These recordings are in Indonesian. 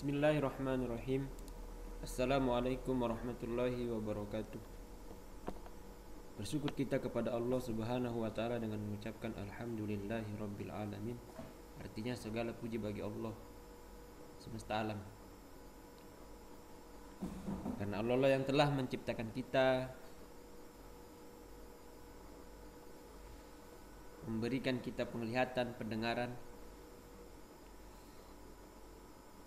Bismillahirrahmanirrahim. Assalamualaikum warahmatullahi wabarakatuh. Bersyukur kita kepada Allah Subhanahu wa taala dengan mengucapkan alhamdulillahi rabbil alamin. Artinya segala puji bagi Allah semesta alam. Karena Allah lah yang telah menciptakan kita, memberikan kita penglihatan, pendengaran,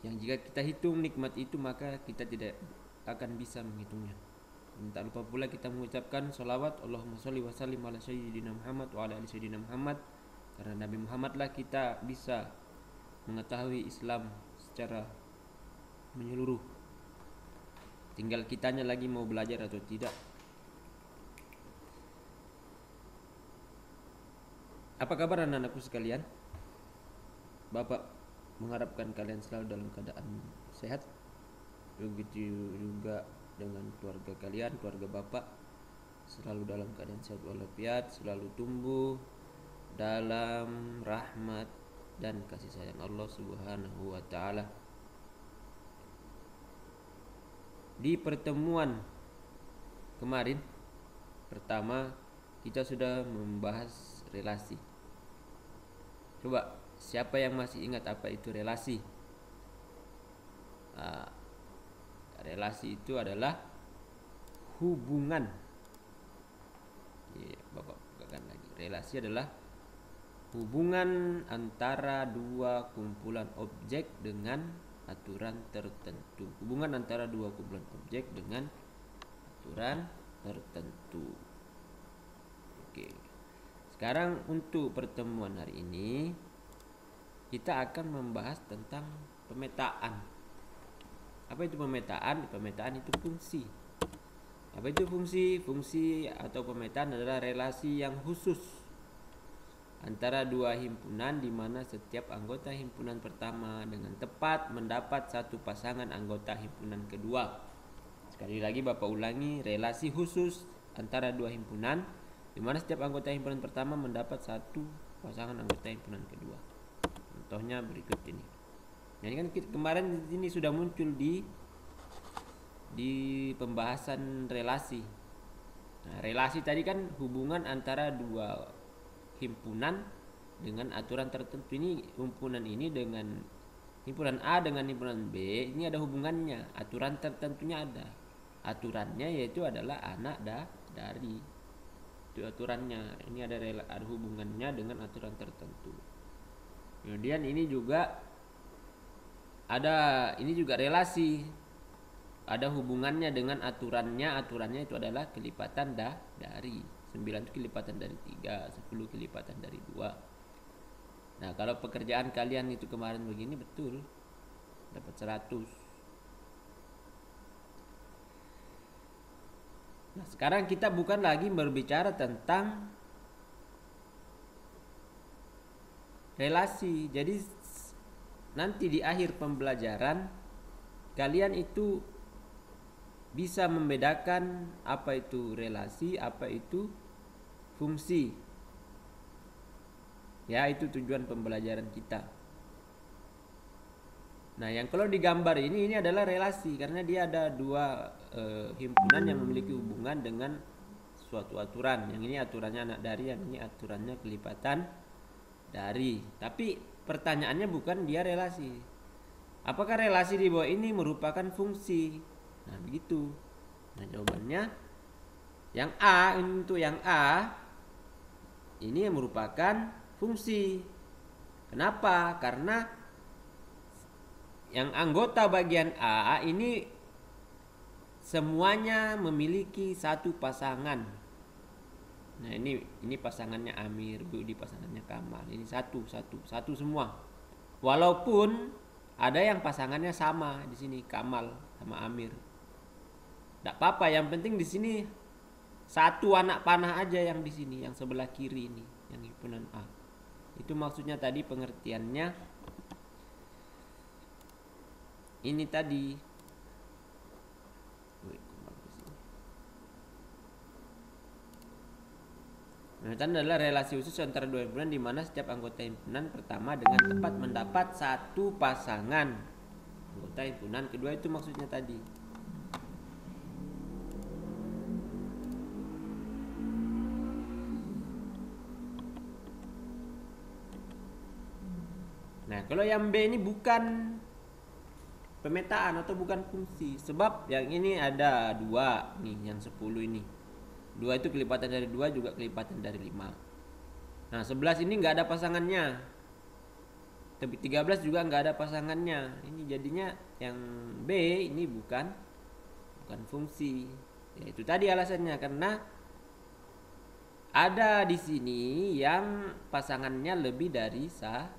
yang jika kita hitung nikmat itu maka kita tidak akan bisa menghitungnya. Dan tak lupa pula kita mengucapkan salawat Allahumma sholli wa sallim ala sayyidina Muhammad wa ala ali sayyidina Muhammad. Karena Nabi Muhammad lah kita bisa mengetahui Islam secara menyeluruh. Tinggal kitanya lagi mau belajar atau tidak. Apa kabar anak-anakku sekalian? Bapak mengharapkan kalian selalu dalam keadaan sehat. Begitu juga dengan keluarga kalian, keluarga bapak selalu dalam keadaan sehat walafiat, selalu tumbuh dalam rahmat dan kasih sayang Allah Subhanahu wa taala. Di pertemuan kemarin pertama kita sudah membahas relasi. Coba siapa yang masih ingat apa itu relasi? Relasi itu adalah hubungan. Bapak bukakan lagi. Relasi adalah hubungan antara dua kumpulan objek dengan aturan tertentu. Hubungan antara dua kumpulan objek dengan aturan tertentu. Oke. Sekarang untuk pertemuan hari ini kita akan membahas tentang pemetaan. Apa itu pemetaan? Pemetaan itu fungsi. Apa itu fungsi? Fungsi atau pemetaan adalah relasi yang khusus antara dua himpunan di mana setiap anggota himpunan pertama dengan tepat mendapat satu pasangan anggota himpunan kedua. Sekali lagi Bapak ulangi, relasi khusus antara dua himpunan di mana setiap anggota himpunan pertama mendapat satu pasangan anggota himpunan kedua. Contohnya berikut ini. Nah, ini kan kemarin ini sudah muncul di pembahasan relasi. Nah, relasi tadi kan hubungan antara dua himpunan dengan aturan tertentu. Ini himpunan ini dengan himpunan A dengan himpunan B, ini ada hubungannya. Aturan tertentunya ada. Aturannya yaitu adalah anak dari. Itu aturannya. Ini ada hubungannya dengan aturan tertentu. Kemudian ini juga relasi. Ada hubungannya dengan aturannya. Aturannya itu adalah kelipatan dari 9 itu kelipatan dari 3, 10 kelipatan dari 2. Nah, kalau pekerjaan kalian itu kemarin begini betul dapat 100. Nah, sekarang kita bukan lagi berbicara tentang relasi. Jadi nanti di akhir pembelajaran kalian itu bisa membedakan apa itu relasi, apa itu fungsi. Ya, itu tujuan pembelajaran kita. Nah, yang kalau digambar ini adalah relasi karena dia ada dua himpunan yang memiliki hubungan dengan suatu aturan. Yang ini aturannya anak dari, yang ini aturannya kelipatan dari. Tapi pertanyaannya bukan dia relasi. Apakah relasi di bawah ini merupakan fungsi? Nah, begitu. Nah, jawabannya yang A, untuk yang A ini merupakan fungsi. Kenapa? Karena yang anggota bagian A ini semuanya memiliki satu pasangan. Nah, ini pasangannya Amir, di pasangannya Kamal. Ini satu semua. Walaupun ada yang pasangannya sama di sini, Kamal sama Amir. Tidak apa-apa, yang penting di sini satu anak panah aja yang di sini, yang sebelah kiri ini, yang himpunan A. Itu maksudnya tadi pengertiannya. Ini tadi. Pemetaan adalah relasi khusus antara dua himpunan di mana setiap anggota himpunan pertama dengan tepat mendapat satu pasangan Anggota himpunan kedua itu maksudnya tadi. Nah, kalau yang B ini bukan pemetaan atau bukan fungsi, sebab yang ini ada 2 nih, yang 10 ini. 2 itu kelipatan dari 2 juga kelipatan dari 5. Nah, 11 ini nggak ada pasangannya. Tapi 13 juga nggak ada pasangannya. Ini jadinya yang B ini bukan fungsi. Ya, itu tadi alasannya, karena ada di sini yang pasangannya lebih dari 1.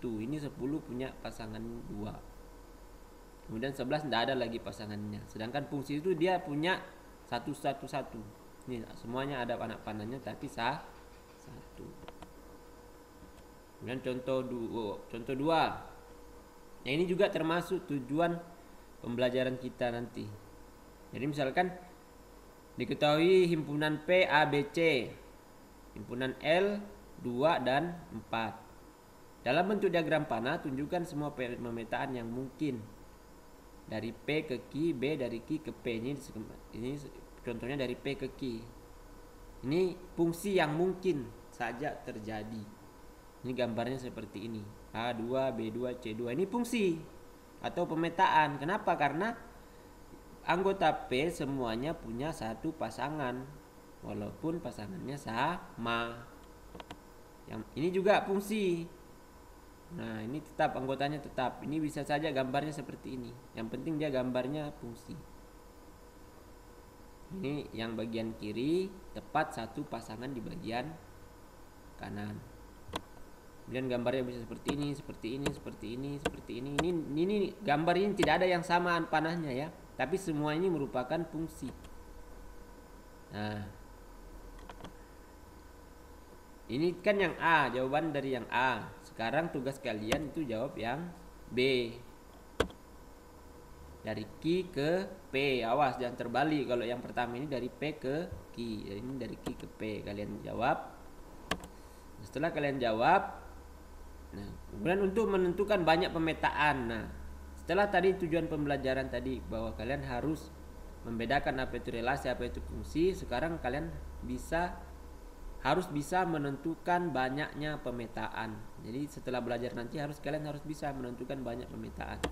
Ini 10 punya pasangan 2. Kemudian 11 tidak ada lagi pasangannya. Sedangkan fungsi itu dia punya 1. Ini semuanya ada anak panahnya tapi 1. Kemudian contoh 2. Nah, ini juga termasuk tujuan pembelajaran kita nanti. Jadi misalkan diketahui himpunan P, A, B, C, himpunan L 2 dan 4. Dalam bentuk diagram panah, tunjukkan semua pemetaan yang mungkin dari P ke Q, B dari Q ke P. Ini contohnya dari P ke Q. Ini fungsi yang mungkin saja terjadi. Ini gambarnya seperti ini. A2, B2, C2. Ini fungsi atau pemetaan. Kenapa? Karena anggota P semuanya punya 1 pasangan, walaupun pasangannya sama. Yang ini juga fungsi. Nah, ini tetap anggotanya tetap. Ini bisa saja gambarnya seperti ini. Yang penting dia gambarnya fungsi. Ini yang bagian kiri tepat 1 pasangan di bagian kanan. Kemudian gambarnya bisa seperti ini, seperti ini, seperti ini, seperti ini. Ini gambar ini tidak ada yang samaan panahnya ya, tapi semua ini merupakan fungsi. Nah, ini kan yang A, jawaban dari yang A. Sekarang tugas kalian itu jawab yang B. Dari Q ke P. Awas jangan terbalik. Kalau yang pertama ini dari P ke Q. Ini dari Q ke P. Kalian jawab. Setelah kalian jawab, nah, kemudian untuk menentukan banyak pemetaan. Nah, setelah tadi tujuan pembelajaran tadi bahwa kalian harus membedakan apa itu relasi, apa itu fungsi. Sekarang kalian harus bisa menentukan banyaknya pemetaan. Jadi setelah belajar nanti kalian harus bisa menentukan banyak pemetaan.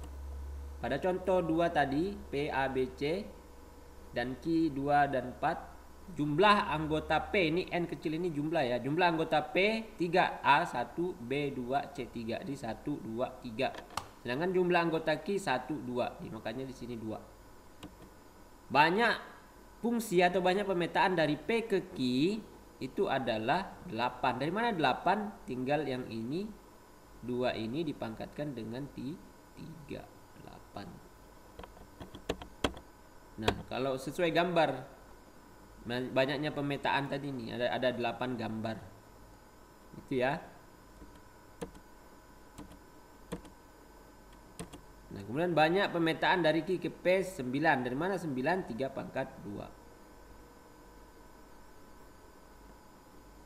Pada contoh 2 tadi, P, A, B, C dan Q 2 dan 4, jumlah anggota P ini N kecil ini jumlah ya. Jumlah anggota P 3, A 1, B 2, C 3. Di 1 2 3. Sedangkan jumlah anggota Q 1 2. Makanya di sini 2. Banyak fungsi atau banyak pemetaan dari P ke Q itu adalah 8. Dari mana 8? Tinggal yang ini 2 ini dipangkatkan dengan 3, 8. Nah, kalau sesuai gambar banyaknya pemetaan tadi nih ada 8 gambar. Itu ya. Nah, kemudian banyak pemetaan dari Q ke P 9. Dari mana 9? 3 pangkat 2.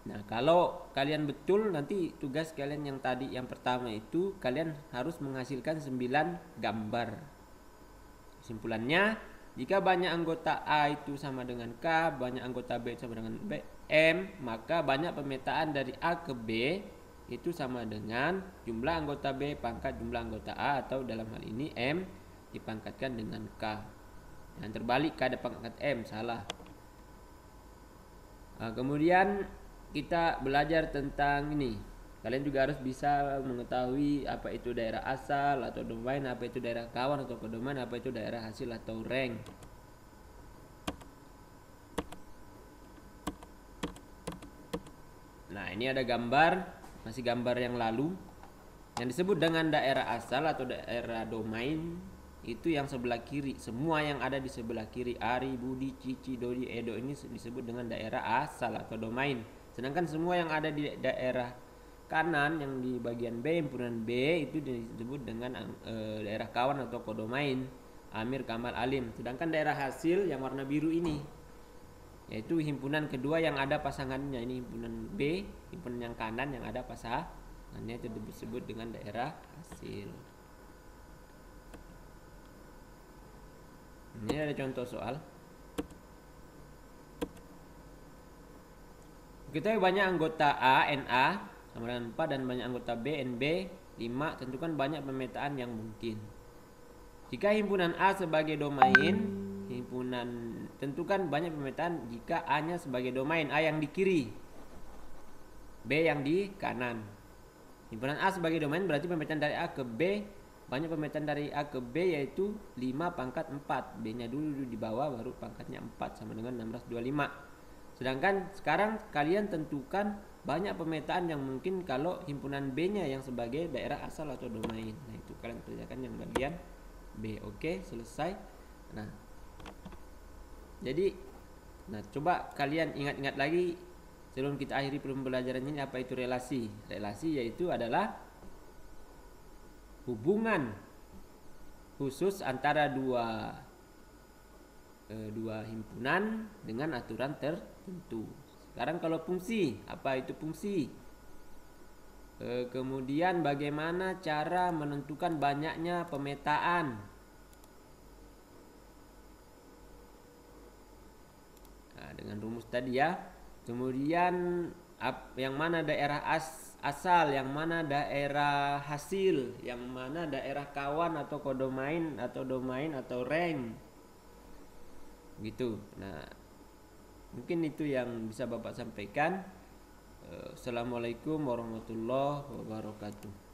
Nah, kalau kalian betul nanti tugas kalian yang tadi yang pertama itu kalian harus menghasilkan 9 gambar. Kesimpulannya, jika banyak anggota A itu sama dengan K, banyak anggota B sama dengan M, maka banyak pemetaan dari A ke B itu sama dengan jumlah anggota B pangkat jumlah anggota A, atau dalam hal ini M dipangkatkan dengan K. Yang terbalik K ada pangkat M, salah. Nah, kemudian kita belajar tentang ini. Kalian juga harus bisa mengetahui apa itu daerah asal atau domain, apa itu daerah kawan atau kodomain, apa itu daerah hasil atau rank. Nah, ini ada gambar, masih gambar yang lalu. Yang disebut dengan daerah asal atau daerah domain itu yang sebelah kiri. Semua yang ada di sebelah kiri, Ari, Budi, Cici, Dodi, Edo, ini disebut dengan daerah asal atau domain. Sedangkan semua yang ada di daerah kanan yang di bagian B, himpunan B, itu disebut dengan daerah kawan atau kodomain, Amir, Kamal, Alim. Sedangkan daerah hasil yang warna biru ini, yaitu himpunan kedua yang ada pasangannya. Ini himpunan B, himpunan yang kanan yang ada pasangannya, itu disebut dengan daerah hasil. ada contoh soal. Kita banyak anggota A, NA sama dengan 4 dan banyak anggota B, NB 5. Tentukan banyak pemetaan yang mungkin. Jika himpunan A sebagai domain, tentukan banyak pemetaan jika A-nya sebagai domain, A yang di kiri, B yang di kanan. Himpunan A sebagai domain berarti pemetaan dari A ke B, banyak pemetaan dari A ke B yaitu 5 pangkat 4. B-nya dulu di bawah baru pangkatnya 4 sama dengan 1625. Sedangkan sekarang kalian tentukan banyak pemetaan yang mungkin kalau himpunan B-nya yang sebagai daerah asal atau domain. Nah, itu kalian kerjakan yang bagian B. Oke, selesai. Nah, jadi coba kalian ingat-ingat lagi sebelum kita akhiri pembelajaran ini, apa itu relasi. Relasi yaitu adalah hubungan khusus antara dua himpunan dengan aturan tertentu. Sekarang kalau fungsi, apa itu fungsi? Kemudian bagaimana cara menentukan banyaknya pemetaan? Nah, dengan rumus tadi ya. Kemudian yang mana daerah asal, yang mana daerah hasil, yang mana daerah kawan atau kodomain atau domain atau rank. Gitu. Nah, mungkin itu yang bisa Bapak sampaikan. Assalamualaikum warahmatullahi wabarakatuh.